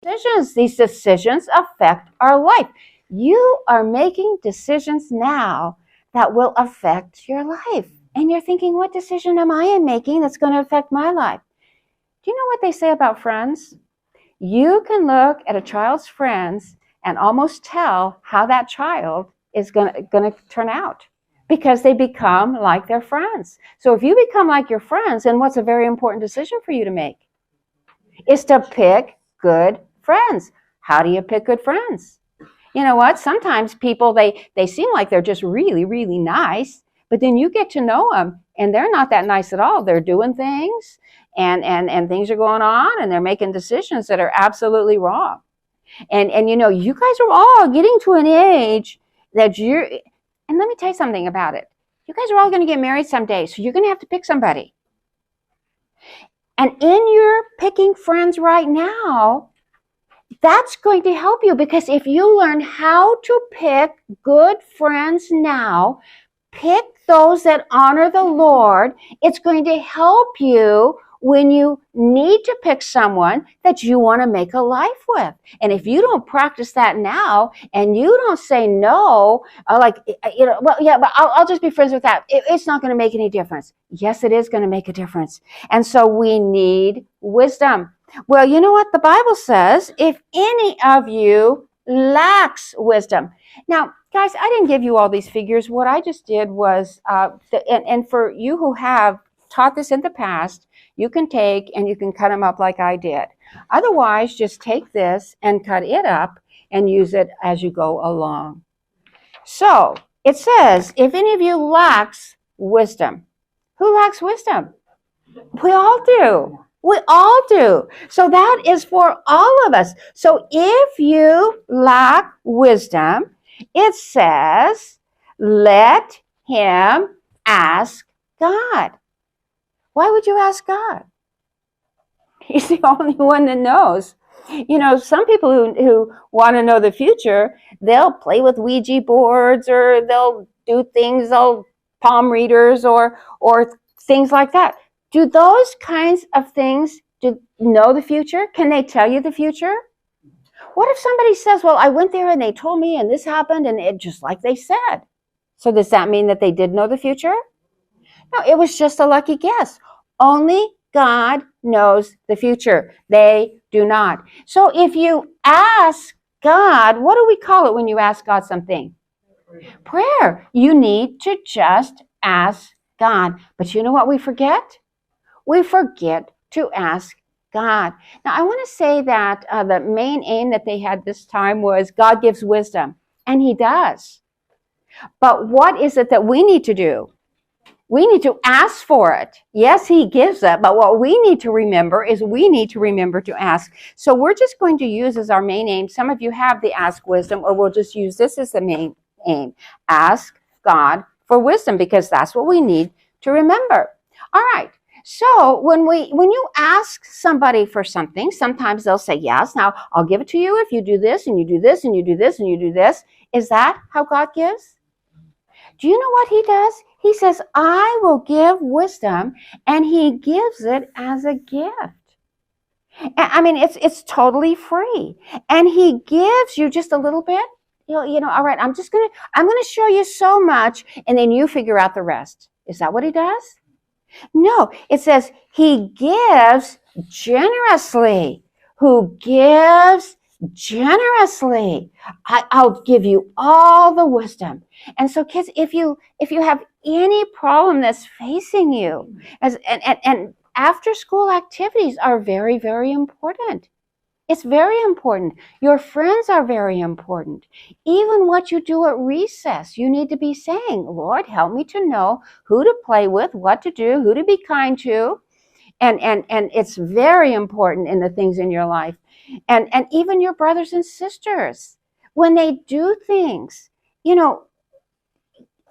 decisions. These decisions affect our life. You are making decisions now that will affect your life. And you're thinking, what decision am I making that's going to affect my life? Do you know what they say about friends? You can look at a child's friends and almost tell how that child is going to turn out because they become like their friends. So if you become like your friends, then what's a very important decision for you to make? Is to pick good friends. How do you pick good friends? You know what? Sometimes people, they seem like they're just really, really nice, but then you get to know them and they're not that nice at all. They're doing things and things are going on and they're making decisions that are absolutely wrong. And you know, you guys are all getting to an age that and let me tell you something about it. You guys are all going to get married someday, so you're going to have to pick somebody. And in your picking friends right now, that's going to help you, because if you learn how to pick good friends now, pick those that honor the Lord, it's going to help you when you need to pick someone that you want to make a life with. And if you don't practice that now and you don't say no, well, yeah, but I'll just be friends with that. It's not going to make any difference. Yes, it is going to make a difference. And so we need wisdom. Well, you know what the Bible says? If any of you lacks wisdom. Now, guys, I didn't give you all these figures. What I just did was, and for you who have taught this in the past, you can take and you can cut them up like I did. Otherwise, just take this and cut it up and use it as you go along. So, it says, if any of you lacks wisdom. Who lacks wisdom? We all do. We all do. So that is for all of us. So if you lack wisdom, it says, let him ask God. Why would you ask God? He's the only one that knows. You know, some people who want to know the future, they'll play with Ouija boards, or they'll do things, they'll palm readers or things like that. Do those kinds of things know the future? Can they tell you the future? What if somebody says, well, I went there and they told me and this happened and it just like they said. So does that mean that they did know the future? No, it was just a lucky guess. Only God knows the future. They do not. So if you ask God, what do we call it when you ask God something? Prayer. You need to just ask God. But you know what we forget? We forget to ask God. Now, I want to say that the main aim that they had this time was God gives wisdom, and He does. But what is it that we need to do? We need to ask for it. Yes, He gives it, but what we need to remember is we need to remember to ask. So we're just going to use as our main aim. Some of you have the ask wisdom, or we'll just use this as the main aim. Ask God for wisdom, because that's what we need to remember. All right. So when you ask somebody for something, sometimes they'll say, yes, now I'll give it to you if you do this and you do this and you do this and you do this. Is that how God gives? Do you know what He does? He says, I will give wisdom, and He gives it as a gift. I mean, it's totally free. And He gives you just a little bit. You know, all right, I'm going to show you so much, and then you figure out the rest. Is that what He does? No, it says He gives generously. Who gives generously? I'll give you all the wisdom. And so, kids, if you have any problem that's facing you, and after school activities are very, very important. It's very important. Your friends are very important. Even what you do at recess, you need to be saying, Lord, help me to know who to play with, what to do, who to be kind to. And it's very important in the things in your life. And even your brothers and sisters, when they do things, you know,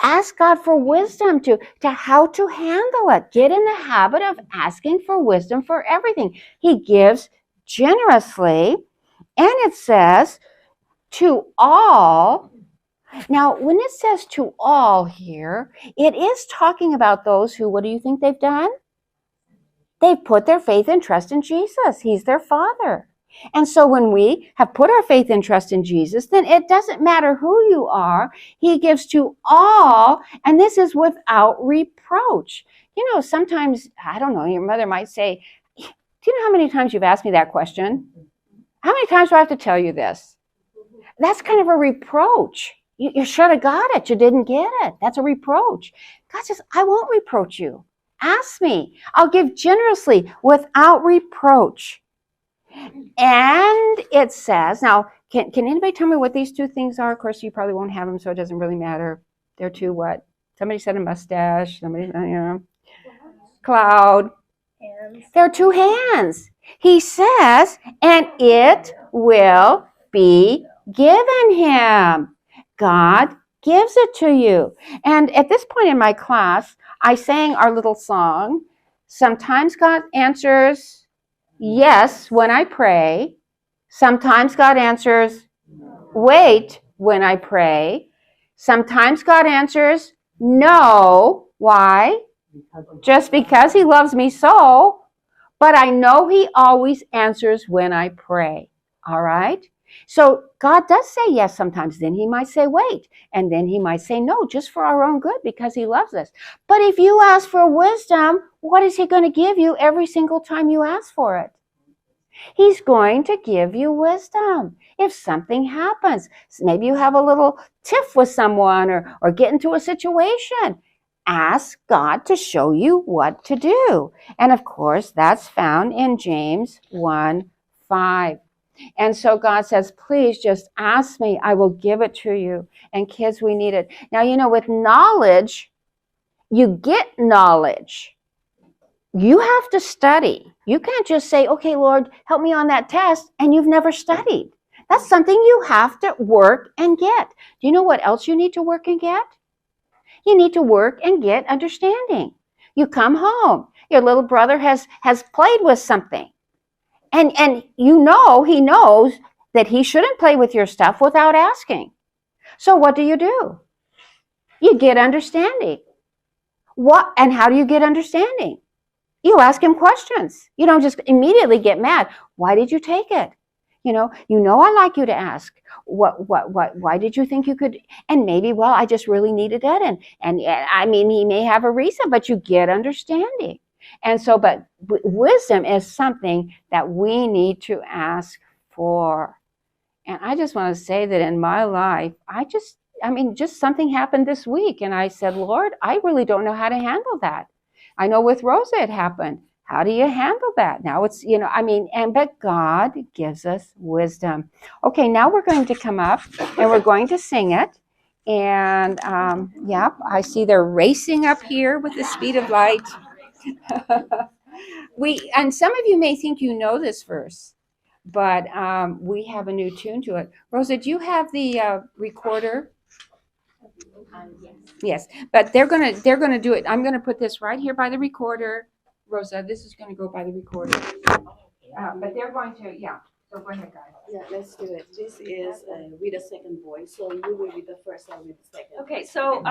ask God for wisdom to how to handle it. Get in the habit of asking for wisdom for everything. He gives generously, and it says to all. Now, when it says to all here, it is talking about those who, what do you think they've done? They've put their faith and trust in Jesus. He's their Father. And so when we have put our faith and trust in Jesus, then it doesn't matter who you are. He gives to all, and this is without reproach. You know, sometimes, I don't know, your mother might say, do you know how many times you've asked me that question? How many times do I have to tell you this? That's kind of a reproach. You should have got it. You didn't get it. That's a reproach. God says, I won't reproach you. Ask me. I'll give generously without reproach. And it says, now, can anybody tell me what these two things are? Of course, you probably won't have them, so it doesn't really matter. They're two what? Somebody said a mustache. Somebody, cloud. Hands. They're two hands. He says, and it will be given him. God gives it to you. And at this point in my class, I sang our little song. Sometimes God answers yes when I pray. Sometimes God answers wait when I pray. Sometimes God answers no. Why? Just because he loves me so. But I know he always answers when I pray. All right? So God does say yes sometimes. Then he might say wait. And then he might say no, just for our own good because he loves us. But if you ask for wisdom, what is he going to give you every single time you ask for it? He's going to give you wisdom. If something happens, maybe you have a little tiff with someone or get into a situation, ask God to show you what to do. And of course, that's found in James 1:5. And so God says, please just ask me. I will give it to you. And kids, we need it. Now, you know, with knowledge, you get knowledge. You have to study. You can't just say, okay, Lord, help me on that test, and you've never studied. That's something you have to work and get. Do you know what else you need to work and get? You need to work and get understanding. You come home. Your little brother has played with something. And you know he knows that he shouldn't play with your stuff without asking. So what do? You get understanding. What and how do you get understanding? You ask him questions. You don't just immediately get mad. Why did you take it? You know I like you to ask. Why did you think you could? And maybe, well, I just really needed it. And I mean, he may have a reason, but you get understanding. And so, but wisdom is something that we need to ask for. And I just want to say that in my life, just something happened this week. And I said, Lord, I really don't know how to handle that. I know with Rosa it happened. How do you handle that? Now it's, but God gives us wisdom. Okay, now we're going to come up and we're going to sing it. And I see they're racing up here with the speed of light. And some of you may think you know this verse, but we have a new tune to it. Rosa, do you have the recorder? Yes, but they're gonna do it. I'm gonna put this right here by the recorder. Rosa, this is gonna go by the recorder. But they're going to, So go ahead, guys. Yeah, let's do it. This is with a second voice, so you will be the first one with the second. Okay, so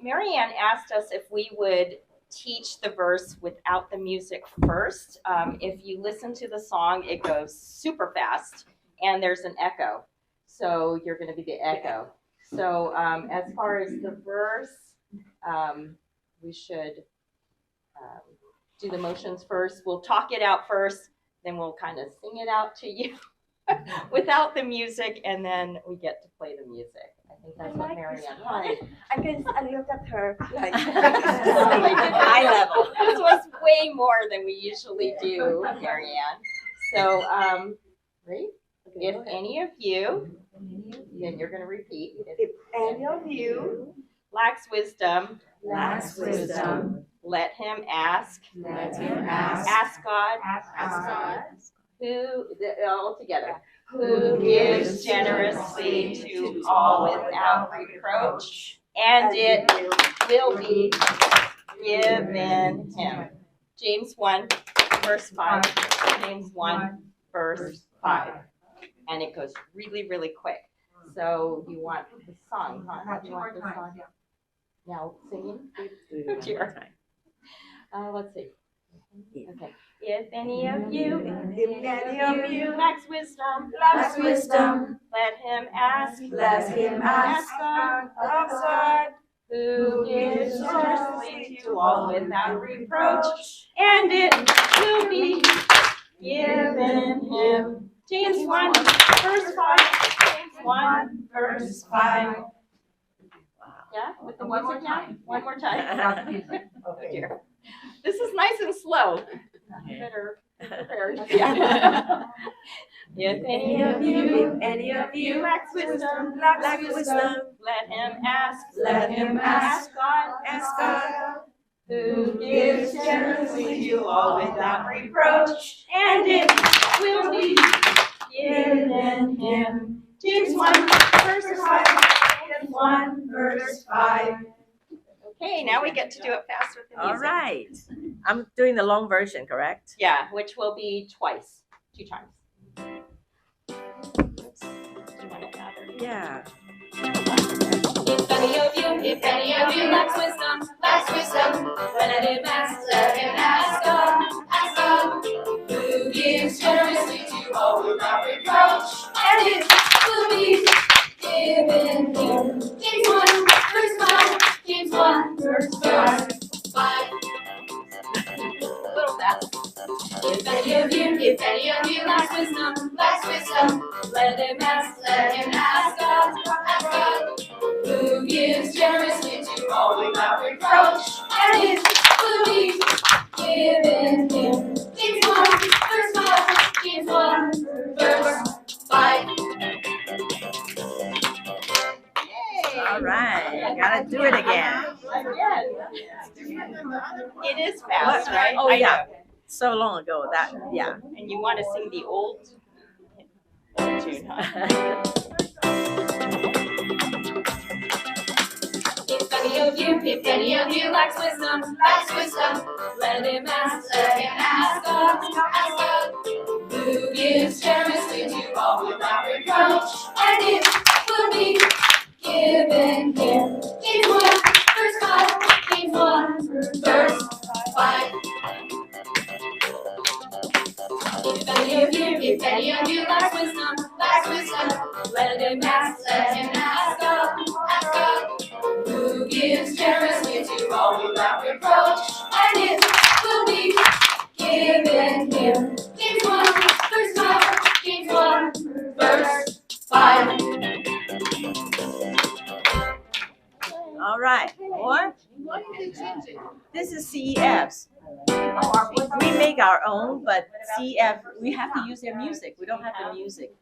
Marianne asked us if we would teach the verse without the music first. If you listen to the song, it goes super fast, and there's an echo. So you're going to be the echo. So as far as the verse, we should do the motions first. We'll talk it out first, then we'll kind of sing it out to you without the music, and then we get to play the music. I think that's what Marianne wanted. I look at her like high level. This was way more than we usually do, Marianne. So, ready? Okay, if any of you, then you're going to repeat. If any of you lacks wisdom, let him ask. Ask God. All together. Who gives generously to all without reproach, and it will be given him. James 1, verse 5. James 1, verse 5. And it goes really, really quick. So you want the song, huh? How do you want the song? Now singing? Let's see. Okay. If any of you lacks wisdom, let him ask. God of God, Who gives generously to all without reproach, and it will be given him. James 1, verse 5. James 1, verse 5. Yeah, with the music now? One more time. Oh dear. This is nice and slow. Better be prepared. Yeah. If any of you lacks wisdom, let him ask. God, who gives generously to all without reproach, and it will be given him. James 1, verse 5. James 1, verse 5. Okay, now we get to do it fast with the music. All right. I'm doing the long version, correct? Yeah, which will be twice, 2 times. Oops. Do you want it louder? Yeah. If any of you lacks wisdom, let him ask God, who gives generously to all without reproach, and it will be given him. James 1, verse 5. James 1, verse 5. Little fast. If any of you lacks wisdom, let him ask God, who gives generously to all without reproach, and it will be given him. James 1, verse 5. James 1, verse 5. All right. Gotta do it again. It is fast, What? right? Oh, I yeah. know. So long ago. That, yeah. And you want to sing the old tune, huh? If any of you lacks wisdom, let him ask God, who gives generously to all without reproach, and it will be given him. James 1, verse 5. James 1, verse 5. If any of you lacks wisdom, let him ask God, who gives generously to all without reproach, and it will be given him. James 1, verse 5. James 1, verse 5. All right. Or this is CEFs. We make our own, but CEF, we have to use their music. We don't have the music.